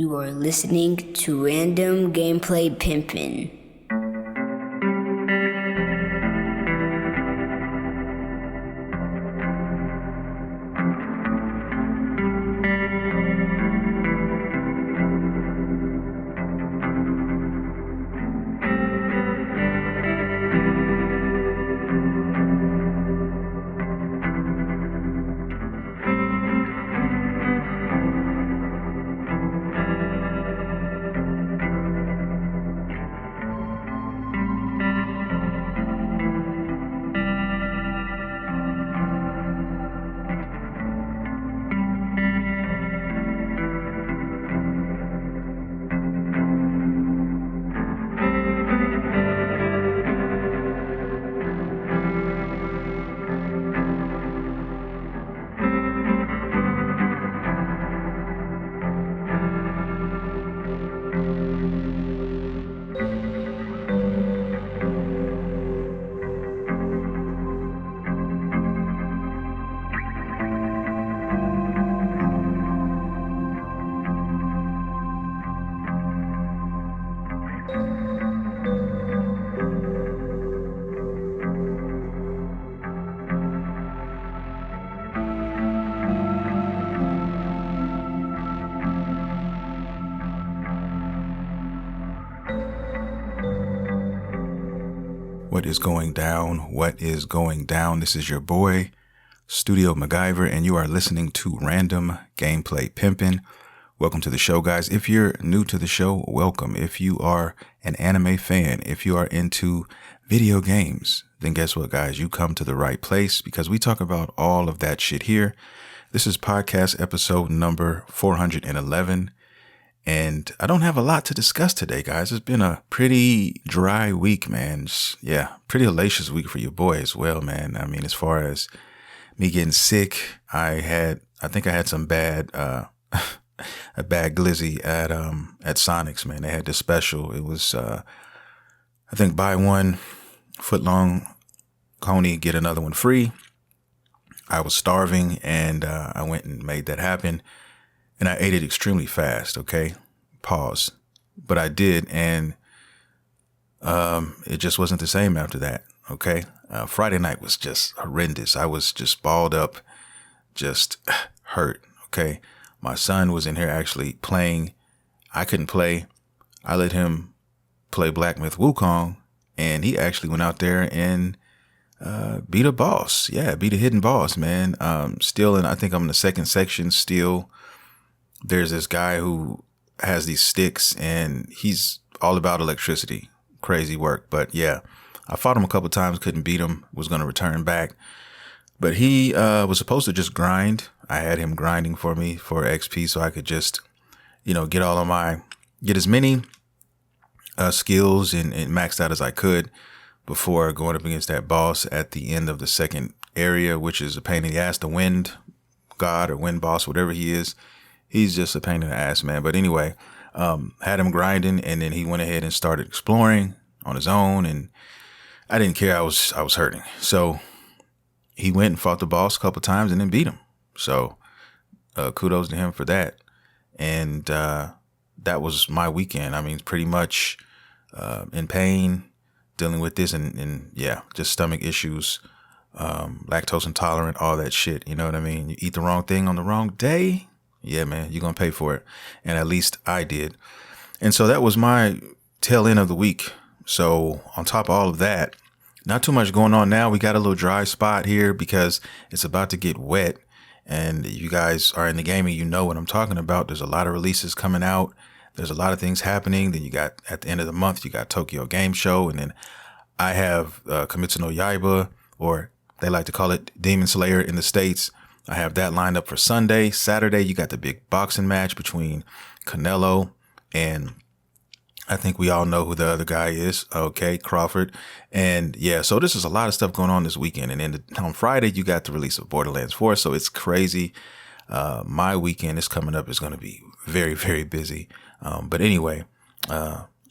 You are listening to Random Gameplay Pimpin. What is going down? What is going down? This is your boy, Studio MacGyver, and you are listening to Random Gameplay Pimpin'. Welcome to the show, guys. If you're new to the show, welcome. If you are an anime fan, if you are into video games, then guess what, guys? You come to the right place because we talk about all of that shit here. This is podcast episode number 411. And I don't have a lot to discuss today, guys. It's been a pretty dry week, man. Pretty hellacious week for your boy as well, man. I mean, as far as me getting sick, I think I had some bad, a bad glizzy at Sonic's, man. They had this special. It was, I think buy one foot-long coney, get another one free. I was starving and I went and made that happen. And I ate it extremely fast, okay? Pause. But I did, and it just wasn't the same after that, okay? Friday night was just horrendous. I was just balled up, just hurt, okay? My son was in here actually playing. I couldn't play. I let him play Black Myth Wukong, and he actually went out there and beat a boss. Yeah, beat a hidden boss, man. Still, I think I'm in the second section still. There's this guy who has these sticks and he's all about electricity. Crazy work. But yeah, I fought him a couple times, couldn't beat him, was going to return back. But he was supposed to just grind. I had him grinding for me for XP so I could just, get as many skills and maxed out as I could before going up against that boss at the end of the second area, which is a pain in the ass. The wind god or wind boss, whatever he is. He's just a pain in the ass, man. But anyway, had him grinding, and then he went ahead and started exploring on his own, and I didn't care. I was hurting. So he went and fought the boss a couple times and then beat him. So kudos to him for that. And that was my weekend. I mean, pretty much in pain, dealing with this, and just stomach issues, lactose intolerant, all that shit. You know what I mean? You eat the wrong thing on the wrong day. Yeah, man, you're going to pay for it. And at least I did. And so that was my tail end of the week. So on top of all of that, not too much going on now. We got a little dry spot here because it's about to get wet. And you guys are in the gaming, you know what I'm talking about. There's a lot of releases coming out. There's a lot of things happening. Then you got, at the end of the month, you got Tokyo Game Show. And then I have Kimetsu no Yaiba, or they like to call it Demon Slayer in the States. I have that lined up for Sunday. Saturday, you got the big boxing match between Canelo and I think we all know who the other guy is. Okay, Crawford. And yeah, so this is a lot of stuff going on this weekend. And then on Friday, you got the release of Borderlands 4. So it's crazy. My weekend is coming up is going to be very, very busy. But anyway,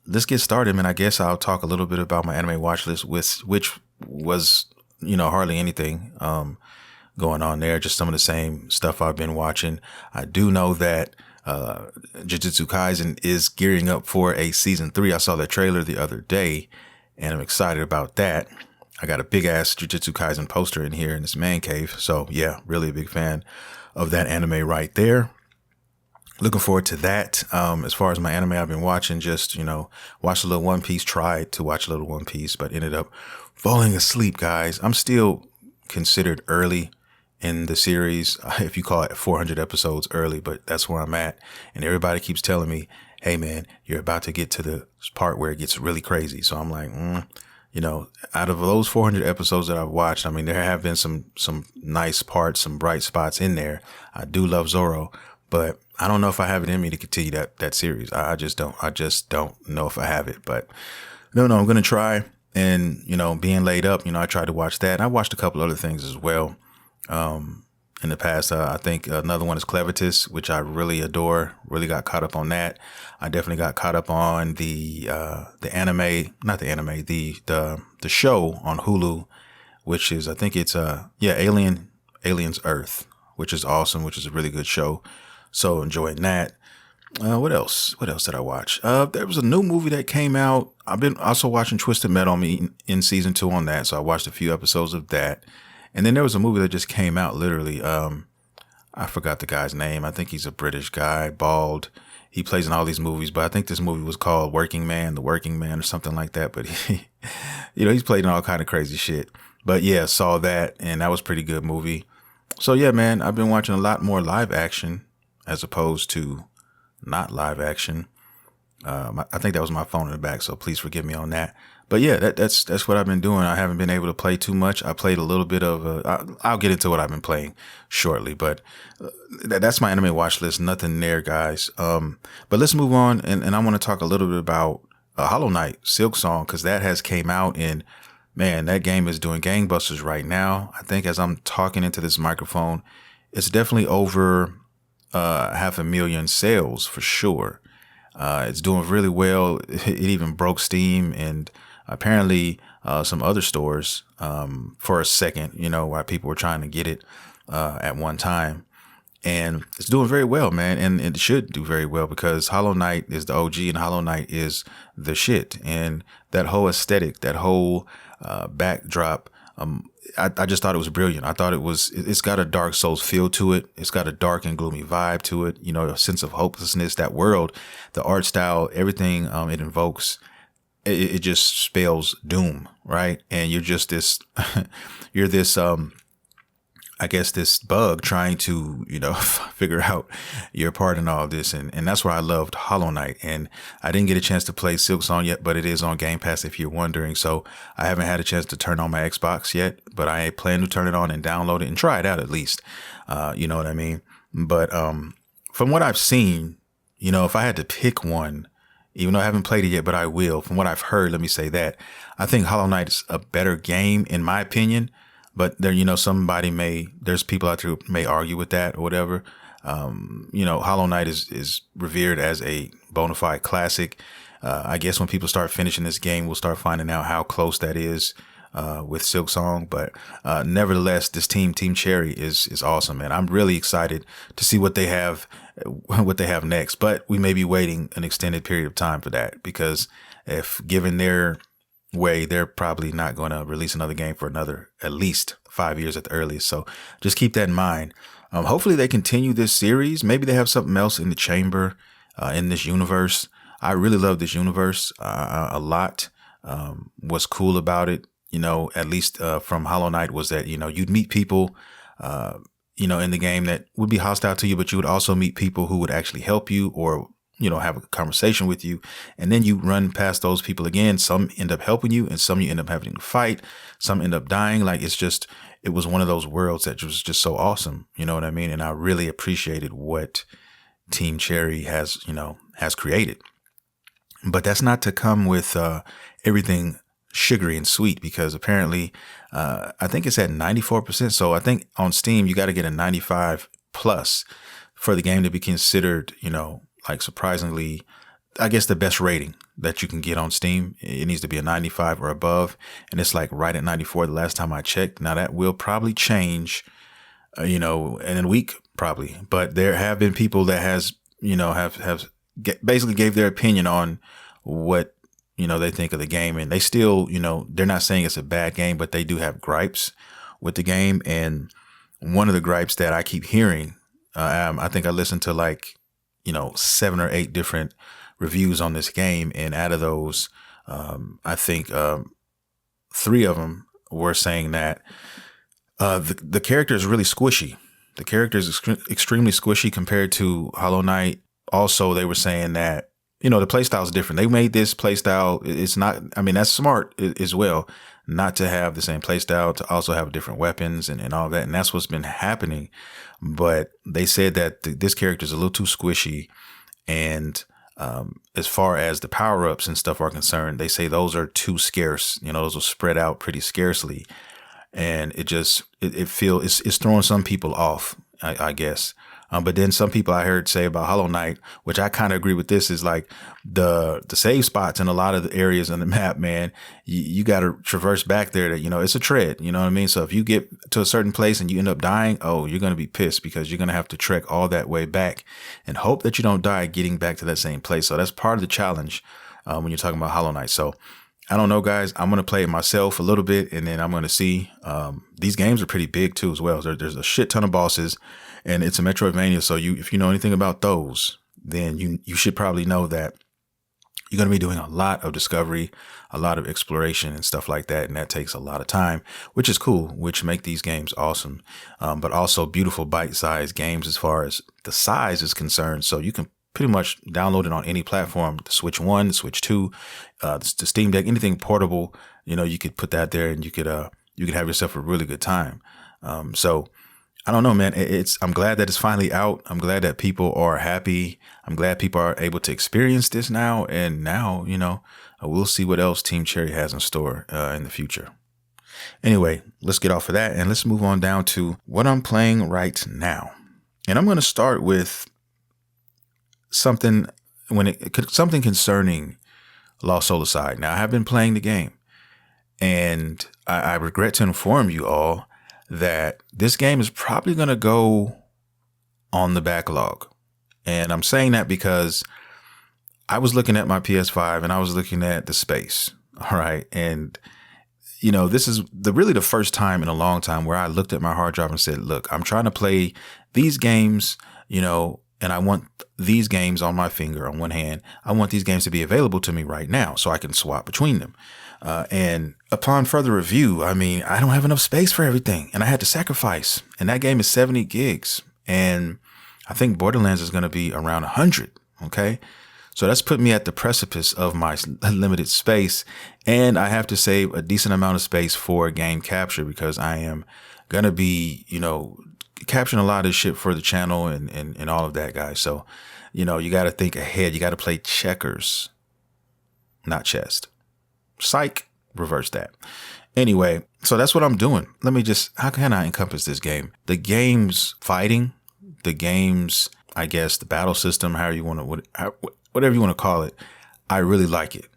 let's get started. And I guess I'll talk a little bit about my anime watch list, which was, hardly anything going on there, just some of the same stuff I've been watching. I do know that Jujutsu Kaisen is gearing up for a season 3. I saw the trailer the other day, and I'm excited about that. I got a big ass Jujutsu Kaisen poster in here in this man cave. So yeah, really a big fan of that anime right there. Looking forward to that. As far as my anime, I've been watching, just, watched a little One Piece, tried to watch a little One Piece, but ended up falling asleep, guys. I'm still considered early in the series, if you call it 400 episodes early, but that's where I'm at. And everybody keeps telling me, hey man, you're about to get to the part where it gets really crazy. So I'm like, out of those 400 episodes that I've watched, I mean, there have been some nice parts, some bright spots in there. I do love Zoro, but I don't know if I have it in me to continue that series. I just don't know if I have it, but no, I'm going to try. And, being laid up, I tried to watch that. And I watched a couple other things as well. In the past, I think another one is Clevitus, which I really adore. Really got caught up on that. I definitely got caught up on the anime, not the anime, the show on Hulu, which is, I think it's, Aliens Earth, which is awesome, which is a really good show. So enjoying that. What else? What else did I watch? There was a new movie that came out. I've been also watching Twisted Metal. I'm in season 2 on that. So I watched a few episodes of that. And then there was a movie that just came out literally. I forgot the guy's name. I think he's a British guy, bald. He plays in all these movies, but I think this movie was called The Working Man or something like that. But he's played in all kind of crazy shit. But yeah, saw that, and that was a pretty good movie. So yeah, man, I've been watching a lot more live action as opposed to not live action. I think that was my phone in the back, so please forgive me on that. But yeah, that's what I've been doing. I haven't been able to play too much. I played a little bit of, I'll get into what I've been playing shortly, but that's my anime watch list. Nothing there, guys. But let's move on. And I want to talk a little bit about Hollow Knight, Silk Song, because that has came out, and man, that game is doing gangbusters right now. I think as I'm talking into this microphone, it's definitely over 500,000 sales for sure. It's doing really well. It even broke Steam and apparently some other stores for a second, while people were trying to get it at one time. And it's doing very well, man. And it should do very well because Hollow Knight is the OG and Hollow Knight is the shit. And that whole aesthetic, that whole backdrop, I just thought it was brilliant. I thought it's got a Dark Souls feel to it. It's got a dark and gloomy vibe to it. A sense of hopelessness, that world, the art style, everything it invokes, it just spells doom, right? And you're just you're this, I guess, this bug trying to, figure out your part in all of this. And that's why I loved Hollow Knight. And I didn't get a chance to play Silk Song yet, but it is on Game Pass if you're wondering. So I haven't had a chance to turn on my Xbox yet, but I plan to turn it on and download it and try it out at least. You know what I mean? But from what I've seen, if I had to pick one, even though I haven't played it yet, but I will, from what I've heard, let me say that I think Hollow Knight is a better game in my opinion. But there, there's people out there who may argue with that or whatever. Hollow Knight is revered as a bona fide classic. I guess when people start finishing this game, we'll start finding out how close that is with Silk Song. But nevertheless, this Team Cherry is awesome, man. I'm really excited to see what they have next. But we may be waiting an extended period of time for that because if given their way, they're probably not going to release another game for another at least 5 years at the earliest. So just keep that in mind. Hopefully they continue this series. Maybe they have something else in the chamber in this universe. I really love this universe a lot. What's cool about it, at least from Hollow Knight, was that, you'd meet people, in the game that would be hostile to you, but you would also meet people who would actually help you or have a conversation with you. And then you run past those people again. Some end up helping you and some you end up having to fight. Some end up dying. Like it was one of those worlds that was just so awesome. You know what I mean? And I really appreciated what Team Cherry has created. But that's not to come with everything sugary and sweet because apparently I think it's at 94%. So I think on Steam, you got to get a 95 plus for the game to be considered, like surprisingly, I guess the best rating that you can get on Steam. It needs to be a 95 or above. And it's like right at 94 the last time I checked. Now that will probably change, in a week probably. But there have been people that has basically gave their opinion on what, they think of the game. And they still, they're not saying it's a bad game, but they do have gripes with the game. And one of the gripes that I keep hearing, I think I listened to 7 or 8 different reviews on this game. And out of those, I think 3 of them were saying that the character is really squishy. The character is extremely squishy compared to Hollow Knight. Also, they were saying that, the playstyle is different. They made this playstyle. It's not, that's smart as well, not to have the same playstyle, to also have different weapons and all that. And that's what's been happening. But they said that this character is a little too squishy. And as far as the power-ups and stuff are concerned, they say those are too scarce. Those will spread out pretty scarcely. And it's throwing some people off, I guess. But then some people I heard say about Hollow Knight, which I kind of agree with this, is like the save spots in a lot of the areas on the map, man, you got to traverse back there to, it's a tread, you know what I mean? So if you get to a certain place and you end up dying, you're going to be pissed because you're going to have to trek all that way back and hope that you don't die getting back to that same place. So that's part of the challenge when you're talking about Hollow Knight. So I don't know, guys. I'm going to play it myself a little bit, and then I'm going to see. These games are pretty big, too, as well. There's a shit ton of bosses, and it's a Metroidvania. So if you know anything about those, then you should probably know that you're going to be doing a lot of discovery, a lot of exploration and stuff like that. And that takes a lot of time, which is cool, which make these games awesome. But also beautiful bite-sized games as far as the size is concerned. So you can pretty much download it on any platform, the Switch 1, the Switch 2, the Steam Deck, anything portable, you could put that there and you could have yourself a really good time. So I don't know, man. I'm glad that it's finally out. I'm glad that people are happy. I'm glad people are able to experience this now. And now, we'll see what else Team Cherry has in store in the future. Anyway, let's get off of that and let's move on down to what I'm playing right now. And I'm going to start with something concerning Lost Soulside. Now, I have been playing the game, and I regret to inform you all that this game is probably going to go on the backlog. And I'm saying that because I was looking at my PS5 and I was looking at the space. All right. And, this is really the first time in a long time where I looked at my hard drive and said, look, I'm trying to play these games, and I want these games on my finger on one hand. I want these games to be available to me right now so I can swap between them. And upon further review, I don't have enough space for everything, and I had to sacrifice. And that game is 70 gigs. And I think Borderlands is going to be around 100. Okay. So that's put me at the precipice of my limited space. And I have to save a decent amount of space for game capture because I am going to be, capturing a lot of shit for the channel and all of that, guys. So, you got to think ahead. You got to play checkers, not chess. Psych, reverse that. Anyway, so that's what I'm doing. How can I encompass this game? The game's fighting, the game's, I guess, the battle system, whatever you want to call it. I really like it.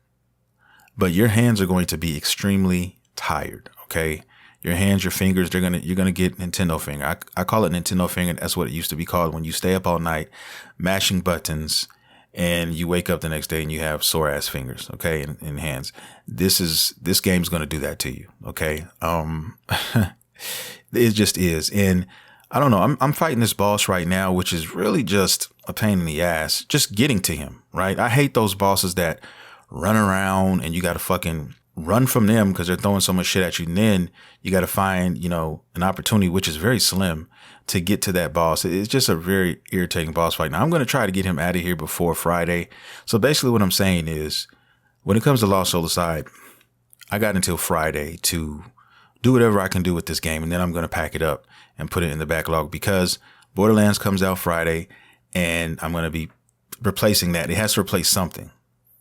But your hands are going to be extremely tired, okay? Your hands, your fingers, you're gonna get Nintendo finger. I call it Nintendo finger. That's what it used to be called when you stay up all night mashing buttons and you wake up the next day and you have sore ass fingers, okay, in hands. This game's gonna do that to you, okay? It just is. And I don't know. I'm fighting this boss right now, which is really just a pain in the ass. Just getting to him, right? I hate those bosses that run around and you got to fucking run from them because they're throwing so much shit at you. And then you got to find, an opportunity, which is very slim, to get to that boss. It's just a very irritating boss fight. Now, I'm going to try to get him out of here before Friday. So basically what I'm saying is when it comes to Lost Soulside, I got until Friday to do whatever I can do with this game. And then I'm going to pack it up and put it in the backlog because Borderlands comes out Friday and I'm going to be replacing that. It has to replace something.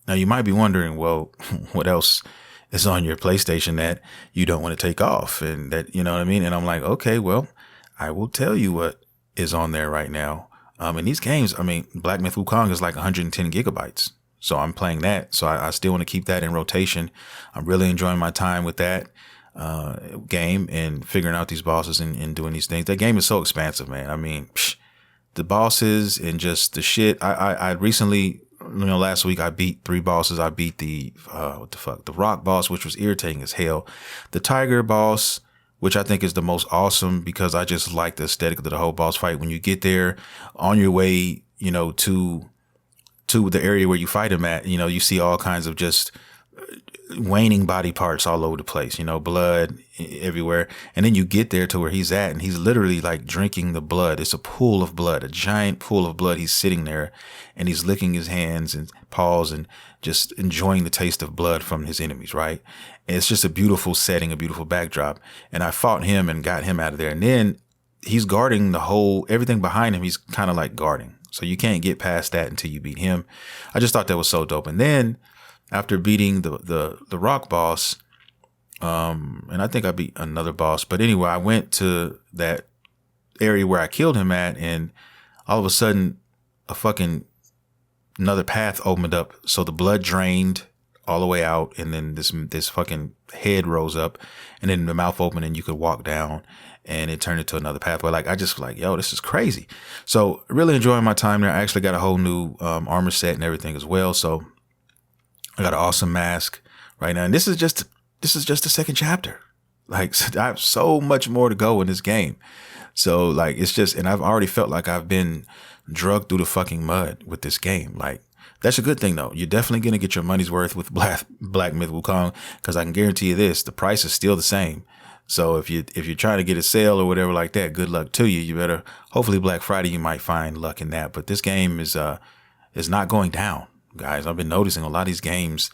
Now, you might be wondering, well, what else is on your PlayStation that you don't want to take off? And that, you know what I mean? And I'm like, okay, well, I will tell you what is on there right now. And these games, Black Myth Wukong is like 110 gigabytes. So I'm playing that. So I still want to keep that in rotation. I'm really enjoying my time with that game and figuring out these bosses and doing these things. That game is so expansive, man. the bosses and just the shit. I recently, last week I beat 3 bosses. I beat the the rock boss, which was irritating as hell. The tiger boss, which I think is the most awesome because I just like the aesthetic of the whole boss fight. When you get there on your way, to the area where you fight him at, you see all kinds of just waning body parts all over the place, blood everywhere. And then you get there to where he's at and he's literally like drinking the blood. It's a pool of blood, a giant pool of blood. He's sitting there and he's licking his hands and paws and just enjoying the taste of blood from his enemies, right? And it's just a beautiful setting, a beautiful backdrop. And I fought him and got him out of there. And then he's guarding everything behind him. He's kind of like guarding. So you can't get past that until you beat him. I just thought that was so dope. And then after beating the rock boss, and I think I beat another boss, but anyway, I went to that area where I killed him at, and all of a sudden another path opened up. So the blood drained all the way out, and then this fucking head rose up, and then the mouth opened and you could walk down, and it turned into another pathway. Like, I just like, yo, this is crazy. So really enjoying my time there. I actually got a whole new armor set and everything as well. So I got an awesome mask right now. And this is just the second chapter. Like, I have so much more to go in this game. So like, it's just, and I've already felt like I've been drugged through the fucking mud with this game. Like, that's a good thing though. You're definitely going to get your money's worth with Black Myth Wukong, because I can guarantee you this, the price is still the same. So if you're trying to get a sale or whatever like that, good luck to you. You better, hopefully Black Friday, you might find luck in that. But this game is not going down. Guys, I've been noticing a lot of these games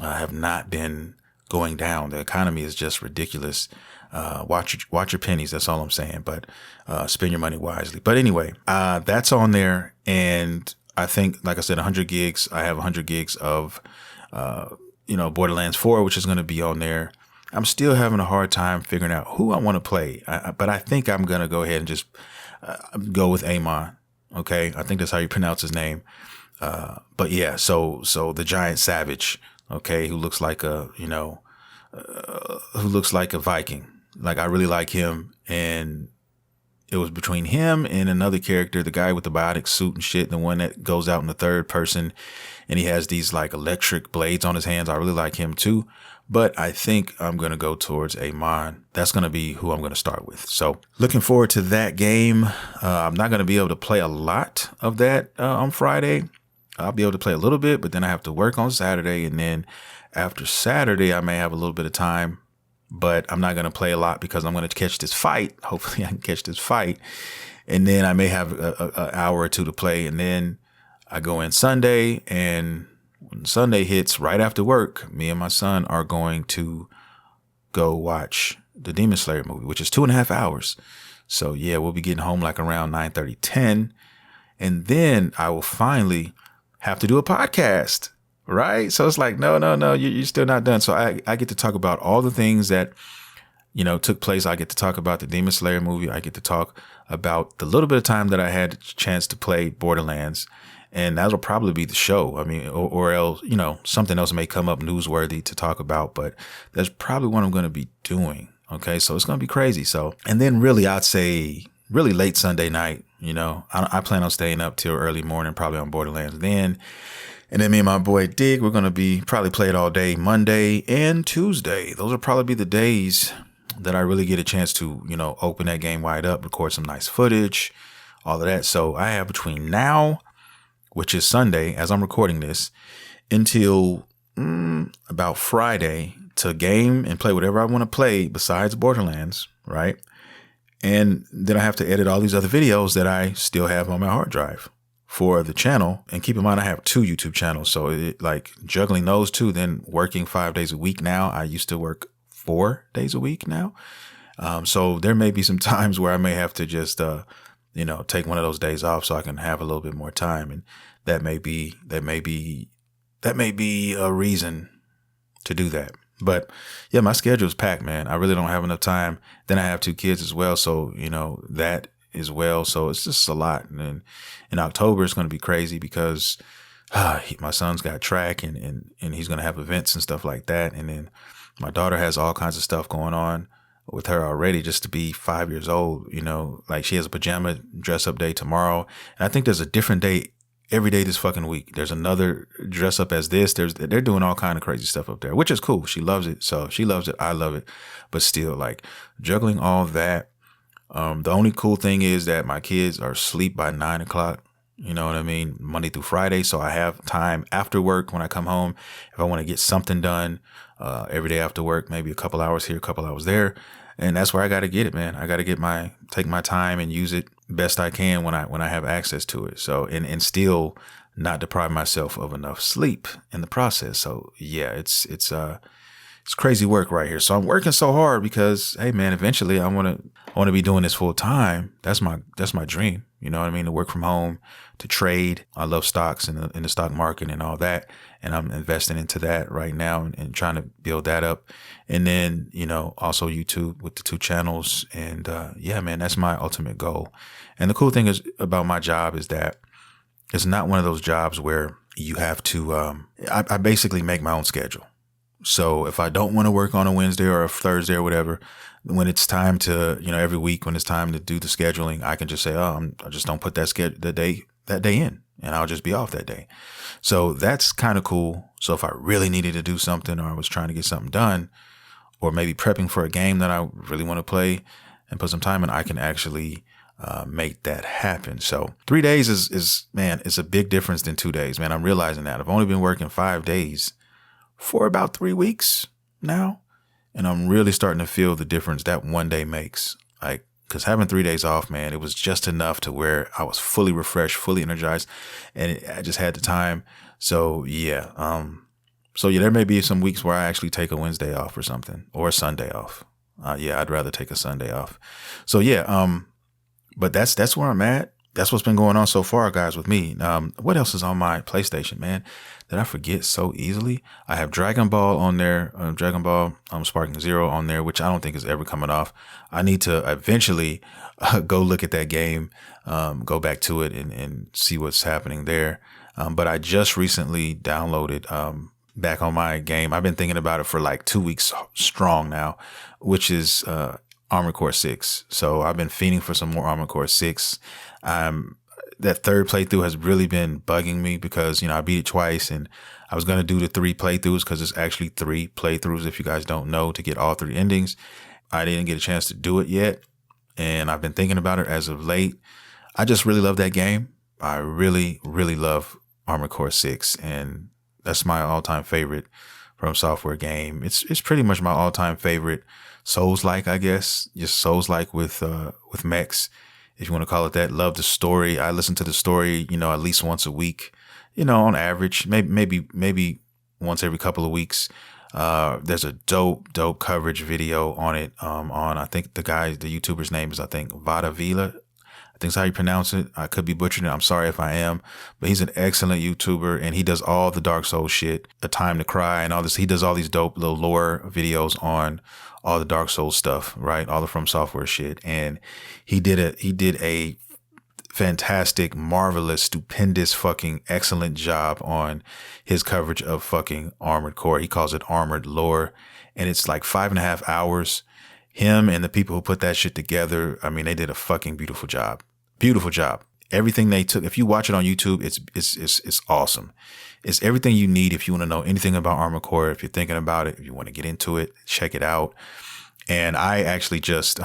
have not been going down. The economy is just ridiculous. Watch your pennies. That's all I'm saying. But spend your money wisely. But anyway, that's on there. And I think, like I said, 100 gigs. I have 100 gigs of, Borderlands 4, which is going to be on there. I'm still having a hard time figuring out who I want to play. But I think I'm going to go ahead and just go with Amon. Okay. I think that's how you pronounce his name. But yeah, so the giant savage, okay, who looks like a Viking. Like, I really like him, and it was between him and another character, the guy with the biotic suit and shit, the one that goes out in the third person, and he has these like electric blades on his hands. I really like him too, but I think I'm going to go towards Amon. That's going to be who I'm going to start with. So looking forward to that game. I'm not going to be able to play a lot of that on Friday. I'll be able to play a little bit, but then I have to work on Saturday. And then after Saturday, I may have a little bit of time, but I'm not going to play a lot because I'm going to catch this fight. Hopefully I can catch this fight. And then I may have an hour or two to play. And then I go in Sunday, and when Sunday hits right after work, me and my son are going to go watch the Demon Slayer movie, which is 2.5 hours. So yeah, we'll be getting home like around 9:30, 10. And then I will finally have to do a podcast, right? So it's like, no, you're still not done. So I get to talk about all the things that, took place. I get to talk about the Demon Slayer movie. I get to talk about the little bit of time that I had a chance to play Borderlands. And that'll probably be the show. I mean, or else, something else may come up newsworthy to talk about, but that's probably what I'm going to be doing. Okay. So it's going to be crazy. So, and then really, I'd say really late Sunday night, I plan on staying up till early morning, probably on Borderlands then. And then me and my boy Dig, we're going to probably play it all day, Monday and Tuesday. Those will probably be the days that I really get a chance to, open that game wide up, record some nice footage, all of that. So I have between now, which is Sunday, as I'm recording this, until about Friday to game and play whatever I want to play besides Borderlands, right? And then I have to edit all these other videos that I still have on my hard drive for the channel. And keep in mind, I have 2 YouTube channels. So like juggling those 2, then working 5 days a week now. I used to work 4 days a week now. So there may be some times where I may have to just, take one of those days off so I can have a little bit more time. And that may be a reason to do that. But yeah, my schedule is packed, man. I really don't have enough time. Then I have 2 kids as well. So, that as well. So it's just a lot. And then in October, it's going to be crazy because my son's got track and he's going to have events and stuff like that. And then my daughter has all kinds of stuff going on with her already, just to be 5 years old. You know, like she has a pajama dress up day tomorrow. And I think there's a different day every day this fucking week. There's another dress up as this. They're doing all kind of crazy stuff up there, which is cool. She loves it. So she loves it. I love it. But still, like, juggling all that. The only cool thing is that my kids are asleep by 9 o'clock. You know what I mean? Monday through Friday. So I have time after work when I come home. If I want to get something done every day after work, maybe a couple hours here, a couple hours there. And that's where I got to get it, man. I got to take my time and use it best I can when I have access to it. So, and still not deprive myself of enough sleep in the process. So yeah, it's crazy work right here. So I'm working so hard because, hey man, eventually I want to be doing this full time. That's my dream. You know what I mean? To work from home, to trade. I love stocks and in the stock market and all that. And I'm investing into that right now and trying to build that up. And then, you know, also YouTube with the 2 channels. And yeah, man, that's my ultimate goal. And the cool thing is about my job is that it's not one of those jobs where you have to, I basically make my own schedule. So if I don't want to work on a Wednesday or a Thursday or whatever, when it's time to, you know, every week when it's time to do the scheduling, I can just say, I just don't put that day in, and I'll just be off that day. So that's kind of cool. So if I really needed to do something, or I was trying to get something done, or maybe prepping for a game that I really want to play and put some time in, I can actually make that happen. So 3 days is man, it's a big difference than 2 days, man. I'm realizing that I've only been working 5 days for about 3 weeks now. And I'm really starting to feel the difference that 1 day makes. Like, because having 3 days off, man, it was just enough to where I was fully refreshed, fully energized, and I just had the time. So yeah. There may be some weeks where I actually take a Wednesday off or something, or a Sunday off. Yeah, I'd rather take a Sunday off. So yeah. But that's where I'm at. That's what's been going on so far, guys, with me. What else is on my PlayStation, man, that I forget so easily? I have Dragon Ball on there, Dragon Ball Sparking Zero on there, which I don't think is ever coming off. I need to eventually go look at that game, go back to it and see what's happening there. But I just recently downloaded back on my game. I've been thinking about it for like 2 weeks strong now, which is Armored Core 6. So I've been fiending for some more Armored Core 6. That third playthrough has really been bugging me because, you know, I beat it twice and I was going to do the 3 playthroughs because it's actually 3 playthroughs. If you guys don't know, to get all 3 endings, I didn't get a chance to do it yet. And I've been thinking about it as of late. I just really love that game. I really, really love Armored Core 6. And that's my all-time favorite From Software game. It's pretty much my all-time favorite Souls-like, I guess. Just Souls-like with mechs, if you want to call it that. Love the story. I listen to the story, you know, at least once a week, you know, on average, maybe once every couple of weeks. There's a dope coverage video on it. I think the YouTuber's name is, I think, Vada Vila. I think that's how you pronounce it. I could be butchering it. I'm sorry if I am, but he's an excellent YouTuber and he does all the Dark Souls shit, A Time to Cry and all this. He does all these dope little lore videos on all the Dark Souls stuff, right? All the From Software shit. And he did a fantastic, marvelous, stupendous, fucking excellent job on his coverage of fucking Armored Core. He calls it Armored Lore. And it's like 5.5 hours. Him and the people who put that shit together, I mean, they did a fucking beautiful job. Beautiful job. Everything they took, if you watch it on YouTube, it's awesome. It's everything you need if you want to know anything about Armored Core. If you're thinking about it, if you want to get into it, check it out. And I actually just,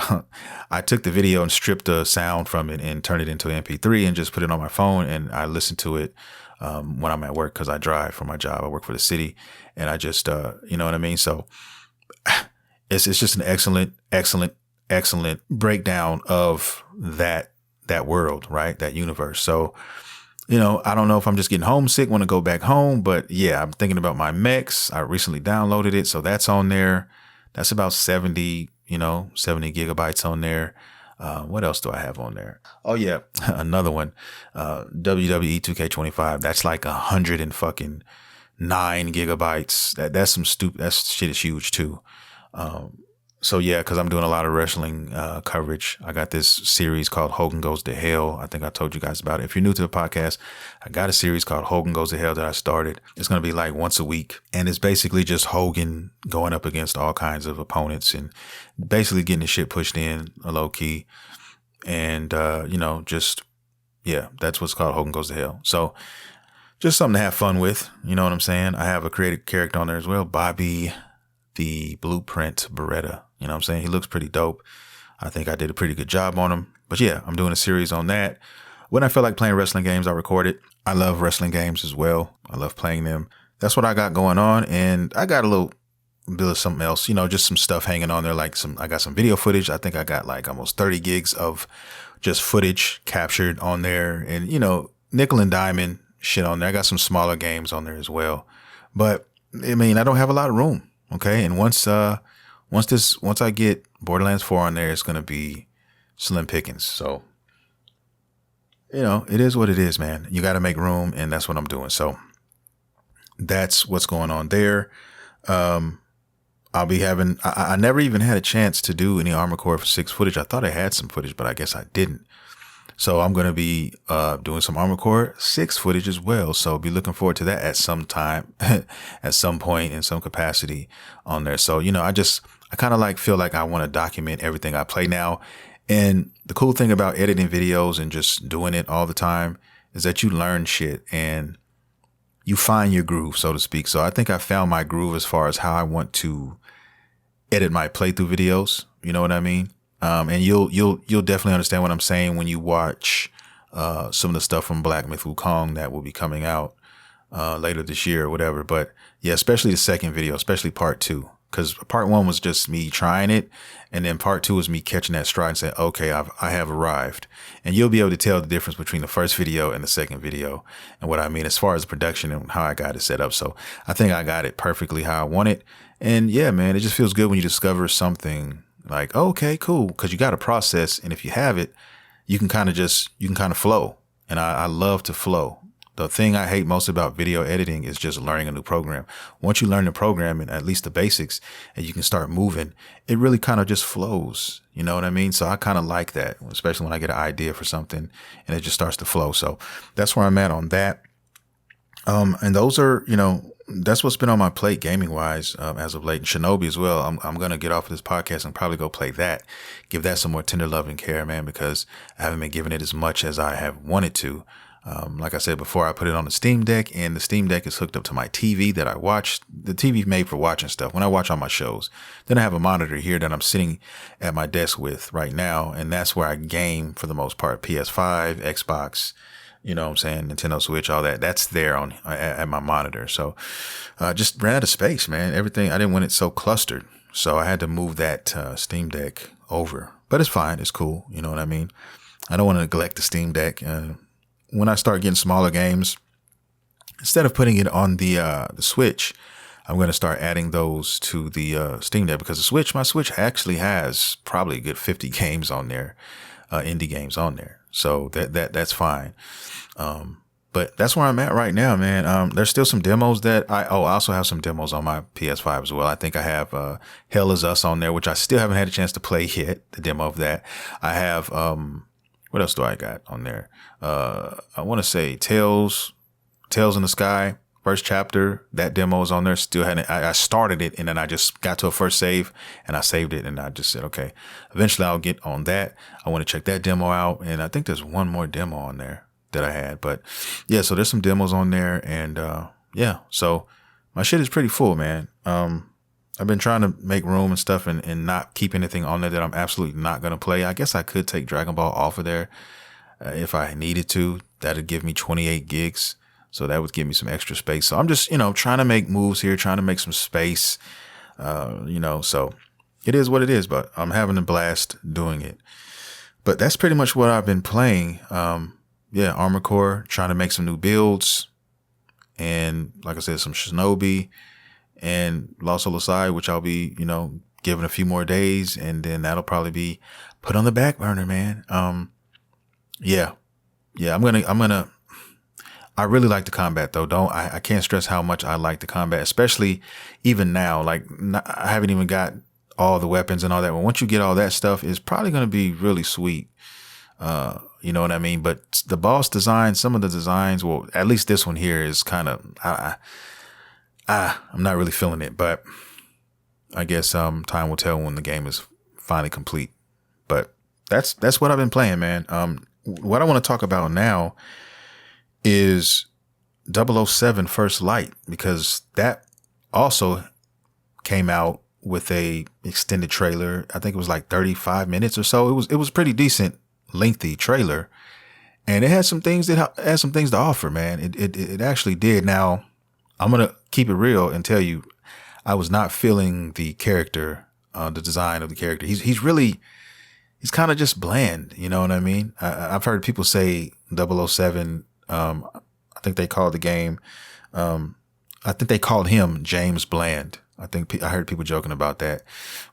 I took the video and stripped the sound from it and turned it into an MP3 and just put it on my phone. And I listen to it when I'm at work because I drive for my job. I work for the city and I just, you know what I mean? So it's just an excellent breakdown of that world, right? That universe. So, you know, I don't know if I'm just getting homesick, want to go back home, but yeah, I'm thinking about my mechs. I recently downloaded it. So that's on there. That's about 70 gigabytes on there. What else do I have on there? Oh yeah. Another one. WWE 2K25. That's like 109 gigabytes. That's some stupid, that shit is huge too. So yeah, because I'm doing a lot of wrestling coverage. I got this series called Hogan Goes to Hell. I think I told you guys about it. If you're new to the podcast, I got a series called Hogan Goes to Hell that I started. It's going to be like once a week. And it's basically just Hogan going up against all kinds of opponents and basically getting the shit pushed in a low key. And, that's what's called Hogan Goes to Hell. So just something to have fun with. You know what I'm saying? I have a creative character on there as well, Bobby the Blueprint Beretta. You know what I'm saying? He looks pretty dope. I think I did a pretty good job on him. But yeah, I'm doing a series on that. When I feel like playing wrestling games, I record it. I love wrestling games as well. I love playing them. That's what I got going on. And I got a little bit of something else, just some stuff hanging on there. I got some video footage. I think I got like almost 30 gigs of just footage captured on there. And, nickel and diamond shit on there. I got some smaller games on there as well. But I mean, I don't have a lot of room. Okay. And once I get Borderlands 4 on there, it's going to be slim pickings. So, it is what it is, man. You got to make room, and that's what I'm doing. So that's what's going on there. I'll be having, I never even had a chance to do any Armored Core 6 footage. I thought I had some footage, but I guess I didn't. So I'm going to be doing some Armored Core 6 footage as well. So be looking forward to that at some time, at some point in some capacity on there. So, I kind of feel like I want to document everything I play now. And the cool thing about editing videos and just doing it all the time is that you learn shit and you find your groove, so to speak. So I think I found my groove as far as how I want to edit my playthrough videos. You know what I mean? And you'll definitely understand what I'm saying when you watch some of the stuff from Black Myth Wukong that will be coming out later this year or whatever. But yeah, especially the second video, especially part 2, because part 1 was just me trying it, and then part 2 was me catching that stride and saying, okay, I have arrived. And you'll be able to tell the difference between the first video and the second video and what I mean as far as the production and how I got it set up. So I think I got it perfectly how I want it. And yeah, man, it just feels good when you discover something like, oh, okay, cool. Because you got a process. And if you have it, you can kind of flow. And I love to flow. The thing I hate most about video editing is just learning a new program. Once you learn the program and at least the basics and you can start moving, it really kind of just flows. You know what I mean? So I kind of like that, especially when I get an idea for something and it just starts to flow. So that's where I'm at on that. And those are, that's what's been on my plate gaming wise as of late. And Shinobi as well. I'm going to get off of this podcast and probably go play that, give that some more tender love and care, man, because I haven't been giving it as much as I have wanted to. Like I said before, I put it on the Steam Deck, and the Steam Deck is hooked up to my TV that I watch. The TV made for watching stuff when I watch all my shows. Then I have a monitor here that I'm sitting at my desk with right now, and that's where I game for the most part. PS5, Xbox, you know what I'm saying, Nintendo Switch, all that. That's there on at my monitor. So just ran out of space, man. Everything, I didn't want it so clustered. So I had to move that Steam Deck over. But it's fine. It's cool. You know what I mean? I don't want to neglect the Steam Deck. When I start getting smaller games, instead of putting it on the Switch, I'm going to start adding those to the Steam Deck, because my Switch actually has probably a good 50 games on there, indie games on there. So that's fine. But that's where I'm at right now, man. There's still some demos that I also have some demos on my PS5 as well. I think I have Hell Is Us on there, which I still haven't had a chance to play yet, the demo of that. I have what else do I got on there? I want to say Tales in the Sky, first chapter. That demo is on there. Still hadn't. I started it, and then I just got to a first save, and I saved it, and I just said, okay, eventually I'll get on that. I want to check that demo out, and I think there's one more demo on there that I had. But yeah, so there's some demos on there, and yeah, so my shit is pretty full, man. I've been trying to make room and stuff and not keep anything on there that I'm absolutely not going to play. I guess I could take Dragon Ball off of there if I needed to. That'd give me 28 gigs. So that would give me some extra space. So I'm just, trying to make moves here, trying to make some space, so it is what it is, but I'm having a blast doing it. But that's pretty much what I've been playing. Armored Core, trying to make some new builds. And like I said, some Shinobi and Lost Soul Aside, which I'll be, giving a few more days, and then that'll probably be put on the back burner, man. I'm gonna. I really like the combat though. I can't stress how much I like the combat, especially even now. Like I haven't even got all the weapons and all that. But once you get all that stuff, it's probably going to be really sweet. You know what I mean? But the boss design, some of the designs, well, at least this one here is kind of, I'm not really feeling it, but I guess time will tell when the game is finally complete. But that's what I've been playing, man. What I want to talk about now is 007 First Light, because that also came out with a extended trailer. I think it was like 35 minutes or so. It was pretty decent, lengthy trailer, and it had some things to offer, man. It actually did. Now, I'm gonna keep it real and tell you, I was not feeling the character, the design of the character. He's kind of just bland. You know what I mean? I've heard people say 007. I think they called the game. I think they called him James Bland. I heard people joking about that,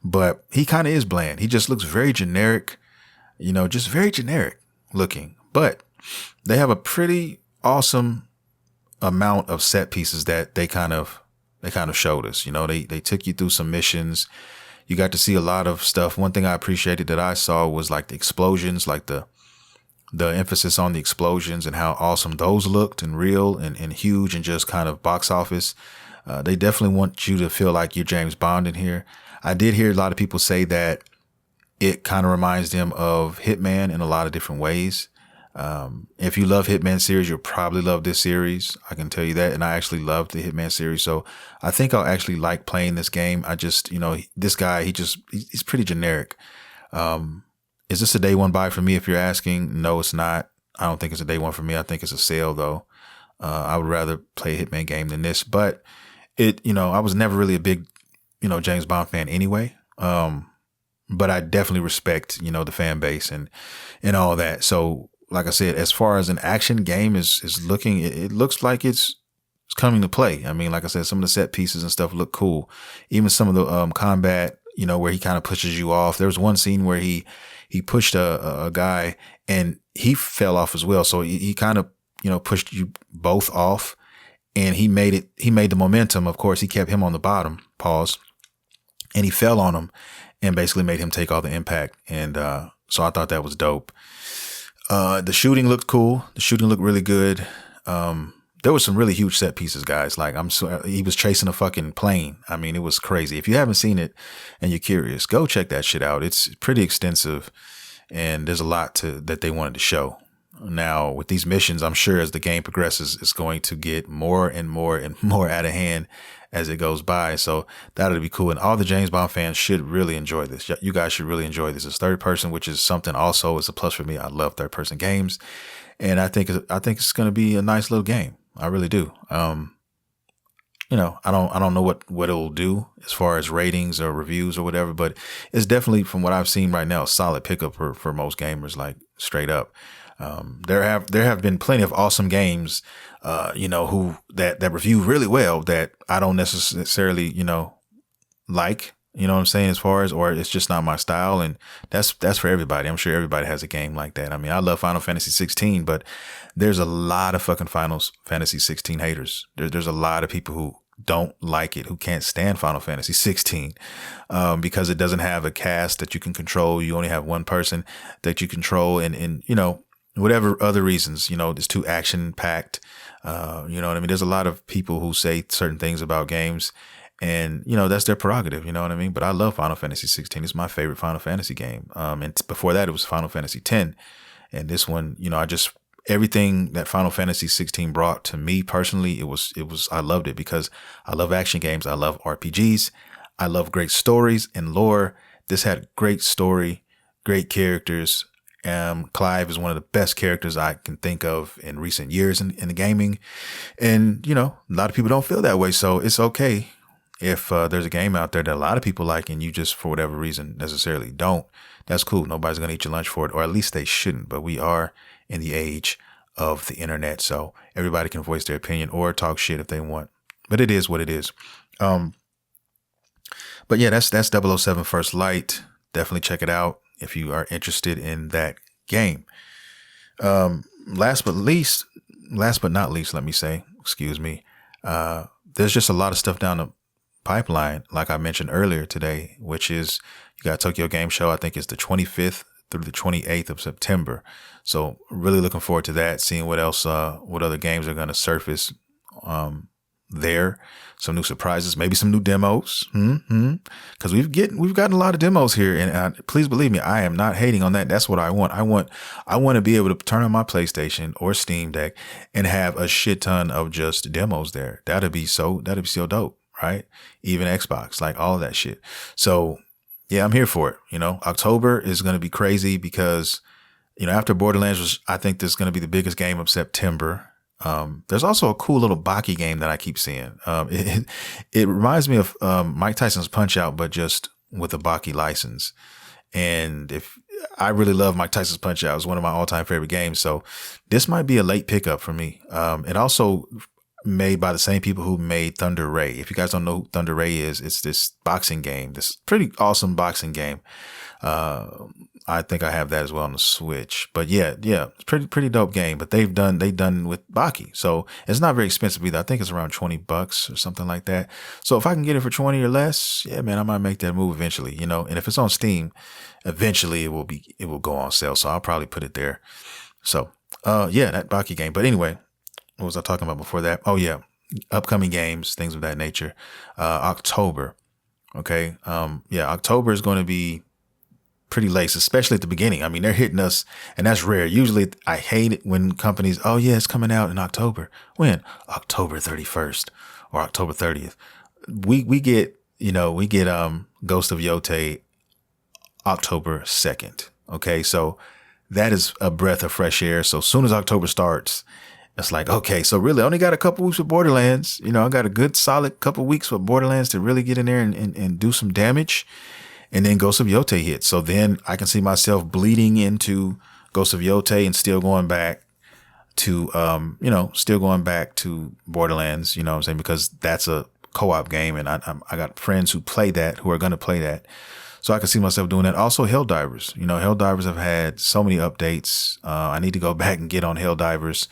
but he kind of is bland. He just looks very generic, just very generic looking. But they have a pretty awesome amount of set pieces that they kind of showed us. They took you through some missions. You got to see a lot of stuff. One thing I appreciated that I saw was like the explosions, like the emphasis on the explosions and how awesome those looked and real and huge and just kind of box office. They definitely want you to feel like you're James Bond in here. I did hear a lot of people say that it kind of reminds them of Hitman in a lot of different ways. If you love Hitman series, you'll probably love this series. I can tell you that. And I actually loved the Hitman series. So I think I'll actually like playing this game. I just, this guy, he's pretty generic. Is this a day one buy for me? If you're asking, no, it's not. I don't think it's a day one for me. I think it's a sale though. I would rather play a Hitman game than this, but I was never really a big, James Bond fan anyway. But I definitely respect, the fan base and all that. So like I said, as far as an action game is looking, it looks like it's coming to play. I mean, like I said, some of the set pieces and stuff look cool. Even some of the combat, where he kind of pushes you off. There was one scene where he pushed a guy and he fell off as well. So he kind of, pushed you both off, and he made the momentum. Of course, he kept him on the bottom, pause, and he fell on him and basically made him take all the impact. And so I thought that was dope. The shooting looked cool. The shooting looked really good. There was some really huge set pieces, guys. Like he was chasing a fucking plane. I mean, it was crazy. If you haven't seen it and you're curious, go check that shit out. It's pretty extensive, and there's a lot that they wanted to show. Now, with these missions, I'm sure as the game progresses, it's going to get more and more and more out of hand as it goes by. So that'll be cool. And all the James Bond fans should really enjoy this. You guys should really enjoy this. It's third person, which is something also is a plus for me. I love third person games, and I think it's going to be a nice little game. I really do. I don't know what it'll do as far as ratings or reviews or whatever, but it's definitely, from what I've seen right now, a solid pickup for most gamers, like straight up. There have been plenty of awesome games, who that review really well that I don't necessarily, like, what I'm saying, as far as, or it's just not my style. And that's for everybody. I'm sure everybody has a game like that. I mean, I love Final Fantasy 16, but there's a lot of fucking Final Fantasy 16 haters. There's a lot of people who don't like it, who can't stand Final Fantasy 16, because it doesn't have a cast that you can control. You only have one person that you control, and whatever other reasons, it's too action packed. What I mean? There's a lot of people who say certain things about games, and, that's their prerogative, you know what I mean? But I love Final Fantasy 16. It's my favorite Final Fantasy game. And before that, it was Final Fantasy 10. And this one, everything that Final Fantasy 16 brought to me personally, I loved it because I love action games. I love RPGs. I love great stories and lore. This had great story, great characters. Clive is one of the best characters I can think of in recent years in the gaming. And, a lot of people don't feel that way. So it's okay if there's a game out there that a lot of people like and you just, for whatever reason, necessarily don't. That's cool. Nobody's going to eat your lunch for it, or at least they shouldn't. But we are in the age of the internet, so everybody can voice their opinion or talk shit if they want. But it is what it is. But yeah, that's 007 First Light. Definitely check it out if you are interested in that game. Last but not least, let me say, excuse me. There's just a lot of stuff down the pipeline, like I mentioned earlier today, which is you got Tokyo Game Show. I think it's the 25th through the 28th of September. So really looking forward to that, seeing what else, what other games are going to surface there. Some new surprises, maybe some new demos. Because we've gotten a lot of demos here, and please believe me, I am not hating on that. That's what I want. I want to be able to turn on my PlayStation or Steam Deck and have a shit ton of just demos there. That'd be so dope, right? Even Xbox, like all of that shit. So yeah, I'm here for it. October is going to be crazy because after Borderlands I think this is going to be the biggest game of September. There's also a cool little Baki game that I keep seeing. It reminds me of Mike Tyson's Punch-Out, but just with a Baki license. And if I really love Mike Tyson's Punch-Out, it's one of my all-time favorite games. So this might be a late pickup for me. It also made by the same people who made Thunder Ray. If you guys don't know who Thunder Ray is, it's this boxing game, this pretty awesome boxing game. I think I have that as well on the Switch. But yeah, it's pretty dope game. But they done with Baki, so it's not very expensive either. I think it's around $20 or something like that. So if I can get it for 20 or less, yeah, man, I might make that move eventually. And if it's on Steam, eventually it will go on sale. So I'll probably put it there. So yeah, that Baki game. But anyway, what was I talking about before that? Oh yeah, upcoming games, things of that nature. October. Okay. Yeah, October is going to be pretty late, especially at the beginning. I mean, they're hitting us, and that's rare. Usually I hate it when companies, oh yeah, it's coming out in October. When? October 31st or October 30th. We get Ghost of Yote October 2nd. Okay. So that is a breath of fresh air. So as soon as October starts, it's like, okay, so really I only got a couple weeks with Borderlands. I got a good solid couple weeks with Borderlands to really get in there and do some damage. And then Ghost of Yote hits. So then I can see myself bleeding into Ghost of Yote and still going back to, Borderlands, you know what I'm saying? Because that's a co-op game. And I got friends who play that, who are going to play that. So I can see myself doing that. Also Helldivers, Helldivers have had so many updates. I need to go back and get on Helldivers.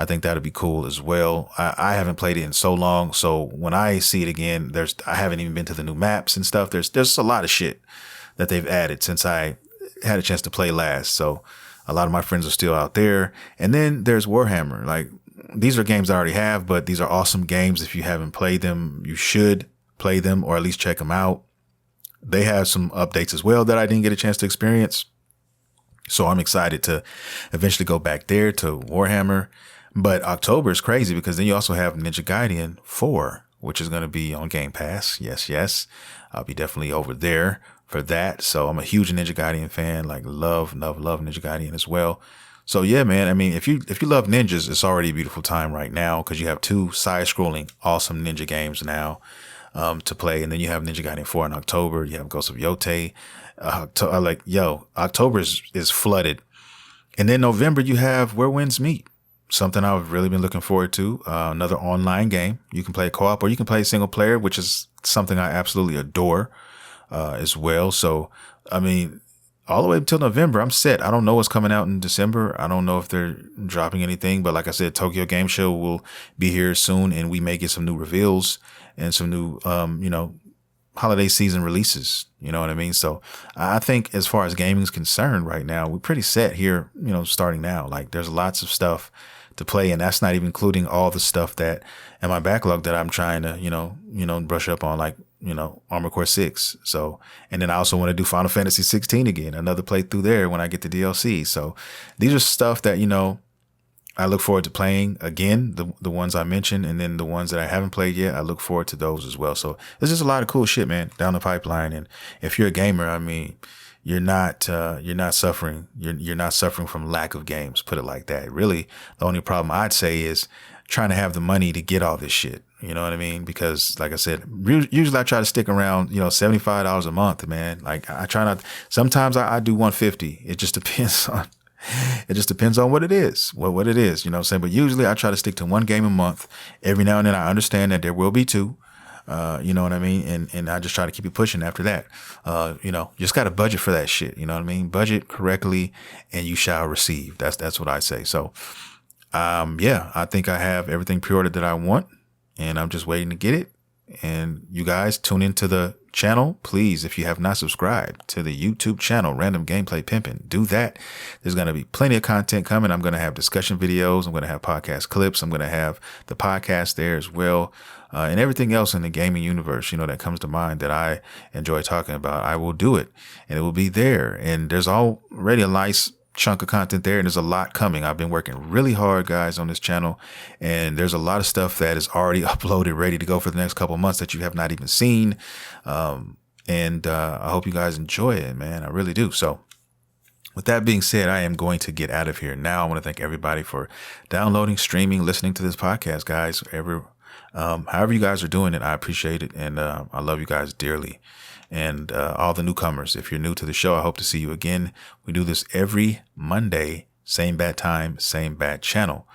I think that'd be cool as well. I haven't played it in so long. So when I see it again, I haven't even been to the new maps and stuff. There's a lot of shit that they've added since I had a chance to play last. So a lot of my friends are still out there. And then there's Warhammer. Like, these are games I already have, but these are awesome games. If you haven't played them, you should play them or at least check them out. They have some updates as well that I didn't get a chance to experience. So I'm excited to eventually go back there to Warhammer. But October is crazy because then you also have Ninja Gaiden 4, which is going to be on Game Pass. Yes. I'll be definitely over there for that. So I'm a huge Ninja Gaiden fan, like love Ninja Gaiden as well. So yeah, man, I mean, if you love ninjas, it's already a beautiful time right now because you have 2 side-scrolling awesome ninja games now to play. And then you have Ninja Gaiden 4 in October. You have Ghost of Yote. October is flooded. And then November, you have Where Winds Meet. Something I've really been looking forward to. Another online game. You can play co-op or you can play single player, which is something I absolutely adore as well. So, I mean, all the way until November, I'm set. I don't know what's coming out in December. I don't know if they're dropping anything. But like I said, Tokyo Game Show will be here soon, and we may get some new reveals and some new, holiday season releases. You know what I mean? So I think as far as gaming is concerned right now, we're pretty set here, starting now. Like, there's lots of stuff to play, and that's not even including all the stuff that in my backlog that I'm trying to, brush up on, like, Armored Core 6. So, and then I also want to do Final Fantasy 16 again, another playthrough there when I get the DLC. So these are stuff that, I look forward to playing again, the ones I mentioned, and then the ones that I haven't played yet, I look forward to those as well. So there's just a lot of cool shit, man, down the pipeline. And if you're a gamer, I mean, you're not suffering. You're not suffering from lack of games. Put it like that. Really, the only problem I'd say is trying to have the money to get all this shit. You know what I mean? Because like I said, usually I try to stick around, $75 a month, man. Like, I try not, sometimes I do 150. It just depends on what it is, what it is, you know what I'm saying? But usually I try to stick to 1 game a month. Every now and then I understand that there will be 2, you know what I mean? And I just try to keep it pushing after that. Just got to budget for that shit. You know what I mean? Budget correctly and you shall receive. That's what I say. So, I think I have everything pre-ordered that I want, and I'm just waiting to get it. And you guys tune into the channel. Please, if you have not subscribed to the YouTube channel, Random Gameplay Pimpin', do that. There's going to be plenty of content coming. I'm going to have discussion videos. I'm going to have podcast clips. I'm going to have the podcast there as well. And everything else in the gaming universe, that comes to mind that I enjoy talking about, I will do it, and it will be there. And there's already a nice chunk of content there, and there's a lot coming. I've been working really hard, guys, on this channel, and there's a lot of stuff that is already uploaded, ready to go for the next couple of months that you have not even seen. And I hope you guys enjoy it, man. I really do. So with that being said, I am going to get out of here now. I want to thank everybody for downloading, streaming, listening to this podcast, guys. However you guys are doing it, I appreciate it, and I love you guys dearly. And all the newcomers, if you're new to the show, I hope to see you again. We do this every Monday, same bad time, same bad channel.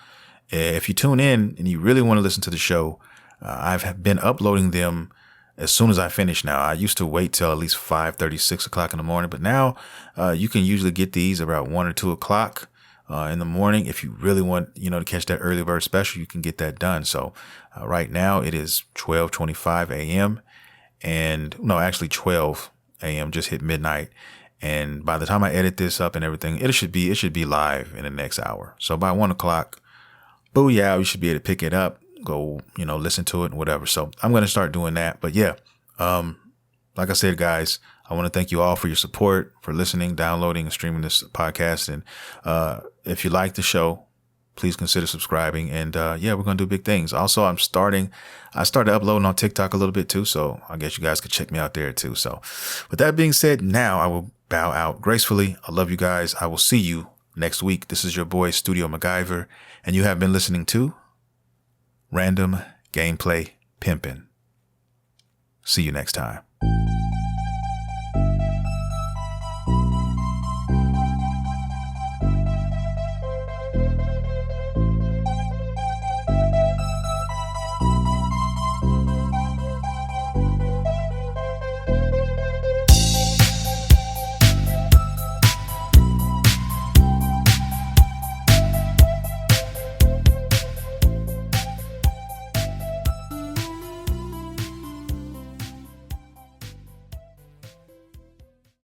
If you tune in and you really want to listen to the show, I've been uploading them as soon as I finish now. I used to wait till at least 5:30, 6 o'clock in the morning, but now you can usually get these about 1 or 2 o'clock in the morning. If you really want, to catch that early bird special, you can get that done. So right now it is 12:25 a.m. And no, actually 12 a.m. just hit midnight. And by the time I edit this up and everything, it should be live in the next hour. So by 1 o'clock, booyah, you should be able to pick it up, go, listen to it and whatever. So I'm going to start doing that. But yeah, like I said, guys, I want to thank you all for your support, for listening, downloading, and streaming this podcast. And if you like the show, please consider subscribing. And yeah, we're going to do big things. Also, I started uploading on TikTok a little bit too. So I guess you guys could check me out there too. So with that being said, now I will bow out gracefully. I love you guys. I will see you next week. This is your boy, Studio MacGyver, and you have been listening to Random Gameplay Pimpin'. See you next time.